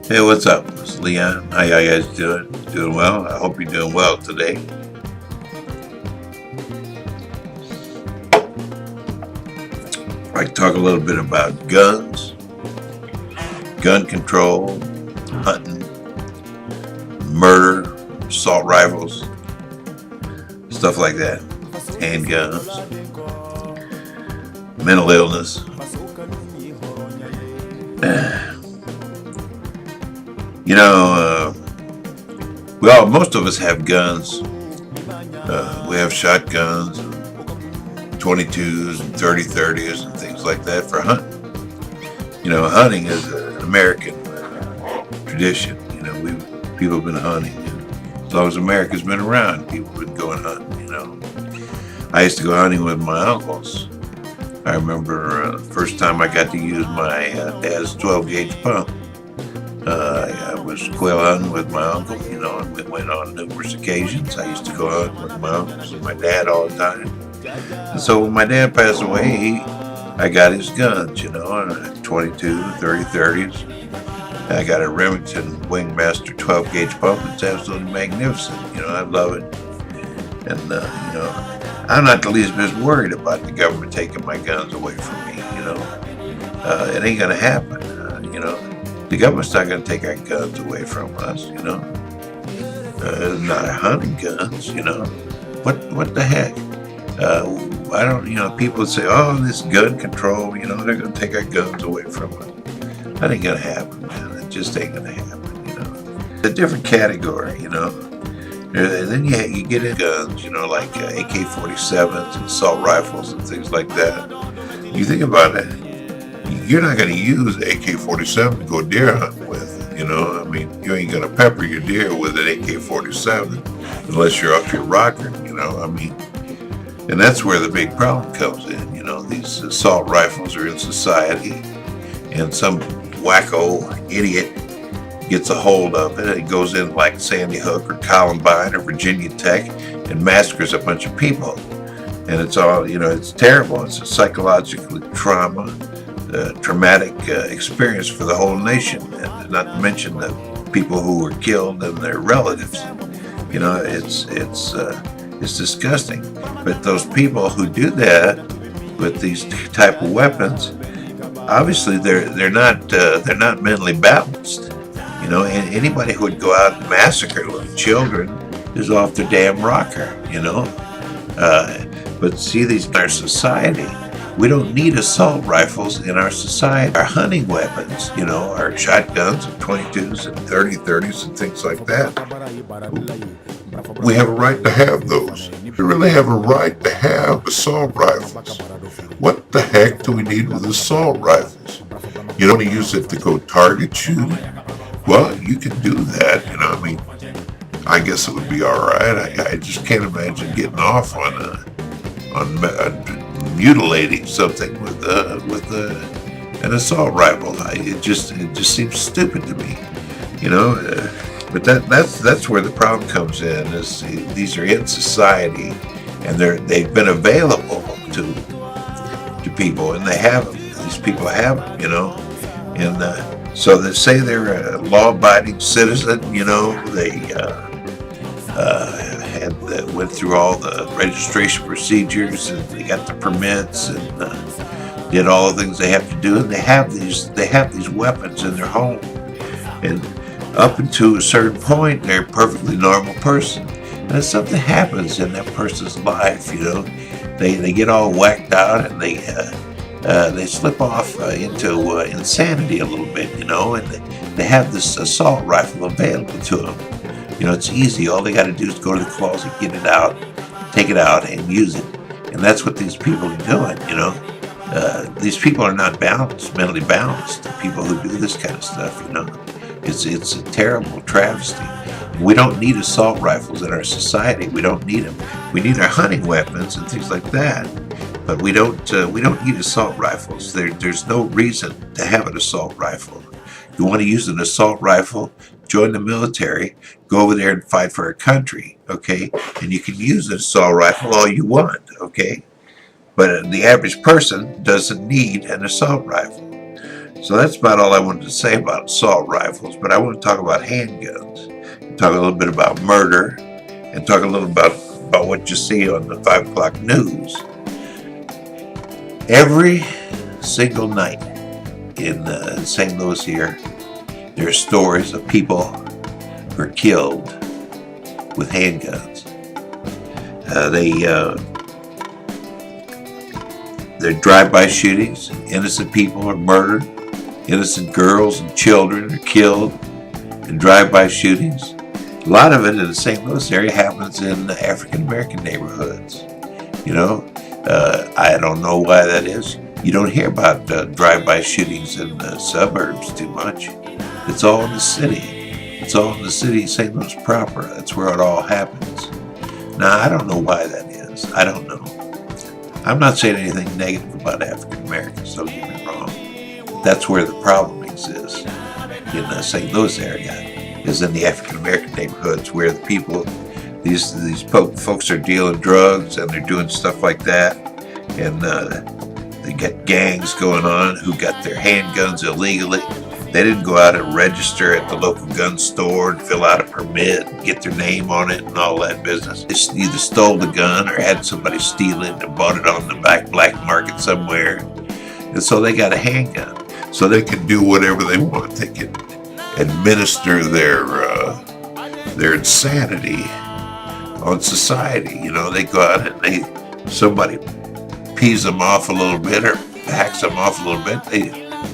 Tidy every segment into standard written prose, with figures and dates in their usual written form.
Hey, what's up? It's Leon. How y'all guys doing? Doing well? I hope you're doing well today. I'd like to talk a little bit about guns, gun control, hunting, murder, assault rifles, stuff like that, handguns, mental illness. Most of us have guns. We have shotguns, and 22s and 30s and things like that for hunting. Hunting is an American tradition. People have been hunting. As long as America's been around, people have been going hunting. I used to go hunting with my uncles. I remember the first time I got to use my dad's 12-gauge pump. I was quail hunting with my uncle, and we went on numerous occasions. I used to go hunting with my uncles and my dad all the time. And so when my dad passed away, I got his guns, 22, 30s. I got a Remington Wingmaster 12-gauge pump. It's absolutely magnificent. I love it. And, I'm not the least bit worried about the government taking my guns away from me, It ain't going to happen, The government's not going to take our guns away from us, Not our hunting guns, What the heck? I don't, people say, oh, this gun control, they're going to take our guns away from us. That ain't going to happen, man. It just ain't going to happen, It's a different category, And then you get in guns, like AK-47s and assault rifles and things like that. You think about it, you're not going to use AK-47 to go deer hunting with, You ain't going to pepper your deer with an AK-47 unless you're up your rocker, And that's where the big problem comes in, These assault rifles are in society, and some wacko idiot gets a hold of it. It goes in like Sandy Hook or Columbine or Virginia Tech and massacres a bunch of people. And it's all, it's terrible. It's a psychological traumatic experience for the whole nation, and not to mention the people who were killed and their relatives. It's disgusting. But those people who do that with these type of weapons, obviously they're not mentally balanced. Anybody who would go out and massacre little children is off their damn rocker. But see, these in our society, we don't need assault rifles in our society. Our hunting weapons, our shotguns and 22s and 30s and things like that. We have a right to have those. We really have a right to have assault rifles. What the heck do we need with assault rifles? You don't want to use it to go target shooting? Well, you can do that, I guess it would be all right. I just can't imagine getting off on mutilating something with an assault rifle. It just seems stupid to me, But that's where the problem comes in. Is these are in society, and they've been available to people, and they have them. These people have them, and. So they say they're a law-abiding citizen, they went through all the registration procedures, and they got the permits, and did all the things they have to do, and they have these weapons in their home, and up until a certain point, they're a perfectly normal person, and if something happens in that person's life, they get all whacked out, and they slip off into insanity a little bit, and they have this assault rifle available to them. It's easy. All they got to do is go to the closet, get it out, take it out, and use it. And that's what these people are doing, These people are not balanced, mentally balanced, the people who do this kind of stuff, It's a terrible travesty. We don't need assault rifles in our society. We don't need them. We need our hunting weapons and things like that. But we don't need assault rifles. There's no reason to have an assault rifle. You want to use an assault rifle, join the military, go over there and fight for a country, okay? And you can use an assault rifle all you want, okay? But the average person doesn't need an assault rifle. So that's about all I wanted to say about assault rifles, but I want to talk about handguns, talk a little bit about murder, and talk a little about what you see on the 5 o'clock news. Every single night in St. Louis here, there are stories of people who are killed with handguns. They're drive-by shootings. Innocent people are murdered. Innocent girls and children are killed in drive-by shootings. A lot of it in the St. Louis area happens in African-American neighborhoods. You know, I don't know why that is. You don't hear about drive-by shootings in the suburbs too much. It's all in the city. It's all in the city of St. Louis proper. That's where it all happens. Now, I don't know why that is. I don't know. I'm not saying anything negative about African Americans, don't get me wrong. That's where the problem exists in the St. Louis area, is in the African American neighborhoods where the people, these folks are dealing drugs and they're doing stuff like that, and they got gangs going on who got their handguns illegally. They didn't go out and register at the local gun store and fill out a permit and get their name on it and all that business. They either stole the gun or had somebody steal it and bought it on the black market somewhere. And so they got a handgun. So they can do whatever they want. They can administer their insanity on society. You know, they go out and somebody pees them off a little bit or hacks them off a little bit.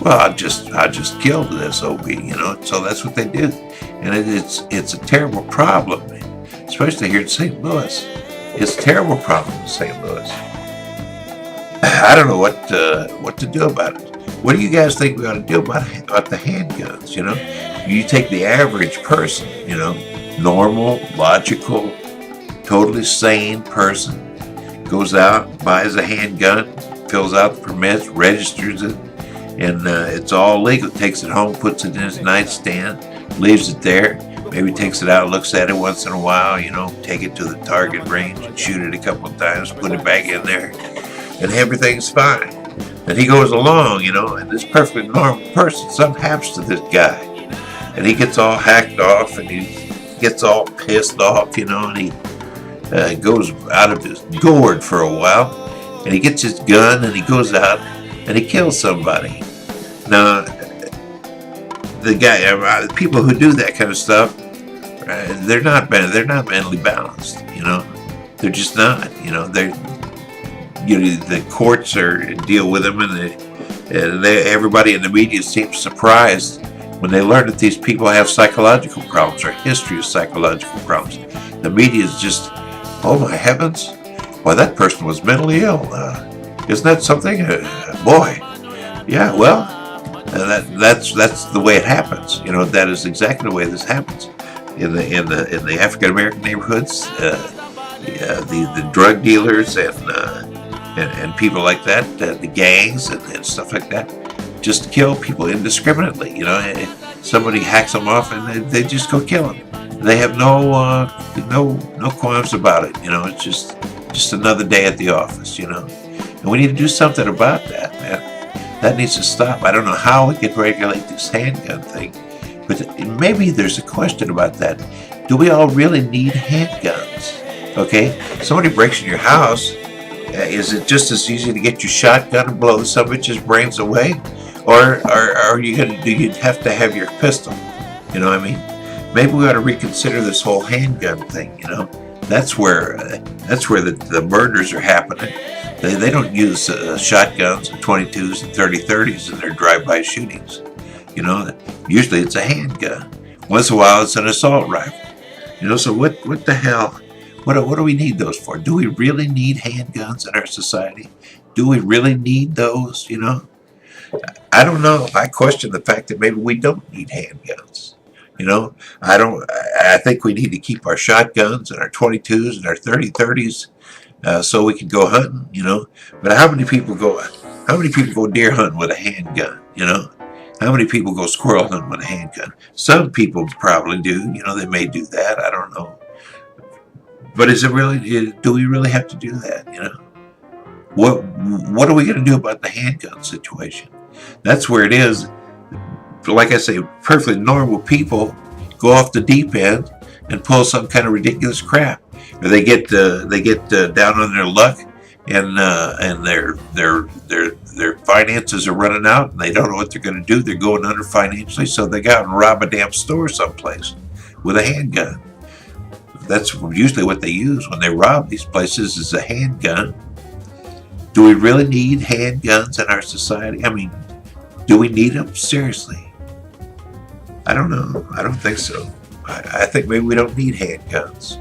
I just killed the SOB, you know. So that's what they do, and it's a terrible problem, especially here in St. Louis. It's a terrible problem in St. Louis. I don't know what to do about it. What do you guys think we ought to do about the handguns? You know, you take the average person, you know, normal, logical, totally sane person, goes out, buys a handgun, fills out the permits, registers it, and it's all legal. Takes it home, puts it in his nightstand, leaves it there. Maybe takes it out, looks at it once in a while, you know, take it to the target range and shoot it a couple of times, put it back in there, and everything's fine. And he goes along, you know, and this perfectly normal person, something happens to this guy. And he gets all hacked off and he gets all pissed off, you know, and he goes out of his gourd for a while. And he gets his gun and he goes out and he kills somebody. Now, the people who do that kind of stuff, they're not mentally balanced, you know. They're just not, you know. The courts deal with them, and everybody in the media seems surprised when they learn that these people have psychological problems or a history of psychological problems. The media is just, oh my heavens, why that person was mentally ill. Isn't that something? Boy, yeah. Well, that's the way it happens. You know, that is exactly the way this happens in the African American neighborhoods. The drug dealers and people like that, the gangs and stuff like that, just kill people indiscriminately. You know, somebody hacks them off and they just go kill them. They have no qualms about it. You know, it's just another day at the office. You know, and we need to do something about that, man. That needs to stop. I don't know how we could regulate this handgun thing, but maybe there's a question about that. Do we all really need handguns? Okay, somebody breaks in your house. Is it just as easy to get your shotgun and blow some bitch's brains away, or are you gonna? Do you have to have your pistol? You know what I mean? Maybe we ought to reconsider this whole handgun thing. You know, that's where the murders are happening. They don't use shotguns and 22s and 30-30s in their drive-by shootings. You know, usually it's a handgun. Once in a while, it's an assault rifle. You know, so what the hell? What do we need those for? Do we really need handguns in our society? Do we really need those, you know? I don't know. I question the fact that maybe we don't need handguns. You know, I think we need to keep our shotguns and our 22s and our 30-30s so we can go hunting, you know? But how many people go deer hunting with a handgun, you know? How many people go squirrel hunting with a handgun? Some people probably do. They may do that. I don't know. But is it really? Do we really have to do that? What are we going to do about the handgun situation? That's where it is. Like I say, perfectly normal people go off the deep end and pull some kind of ridiculous crap, or they get down on their luck, and their finances are running out, and they don't know what they're going to do. They're going under financially, so they go out and rob a damn store someplace with a handgun. That's usually what they use when they rob these places, is a handgun. Do we really need handguns in our society? I mean, do we need them? Seriously? I don't know. I don't think so. I think maybe we don't need handguns,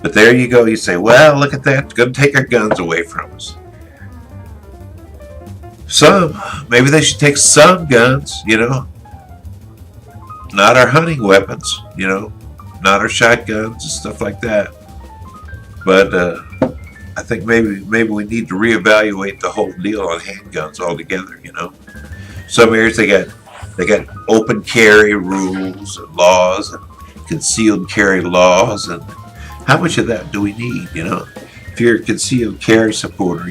But there you go. You say, well, look at that. It's going to take our guns away from us. Maybe they should take some guns, Not our hunting weapons, Not our shotguns and stuff like that. But I think maybe we need to reevaluate the whole deal on handguns altogether, Some areas they got open carry rules and laws and concealed carry laws, and how much of that do we need, If you're a concealed carry supporter,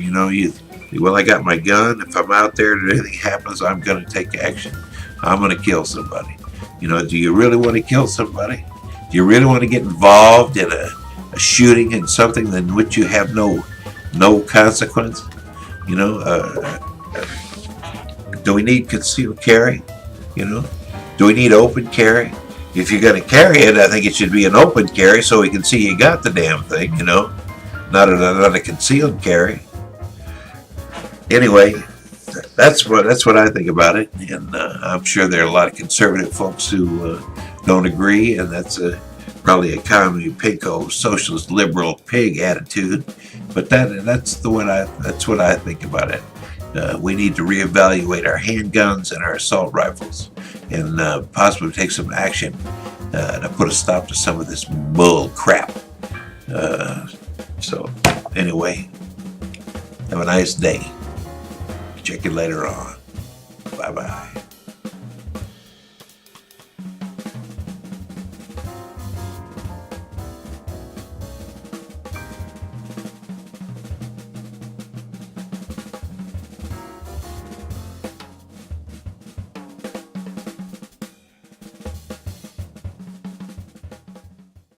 well, I got my gun. If I'm out there and anything happens, I'm going to take action. I'm going to kill somebody. Do you really want to kill somebody? Do you really want to get involved in a shooting in something in which you have no consequence? Do we need concealed carry? Do we need open carry? If you're going to carry it, I think it should be an open carry so we can see you got the damn thing, not a concealed carry. Anyway, that's what I think about it, and I'm sure there are a lot of conservative folks who don't agree, and that's probably a commie, pinko, socialist, liberal pig attitude. But that's what I think about it. We need to reevaluate our handguns and our assault rifles, and possibly take some action to put a stop to some of this bull crap. So anyway, have a nice day. Check you later on. Bye-bye.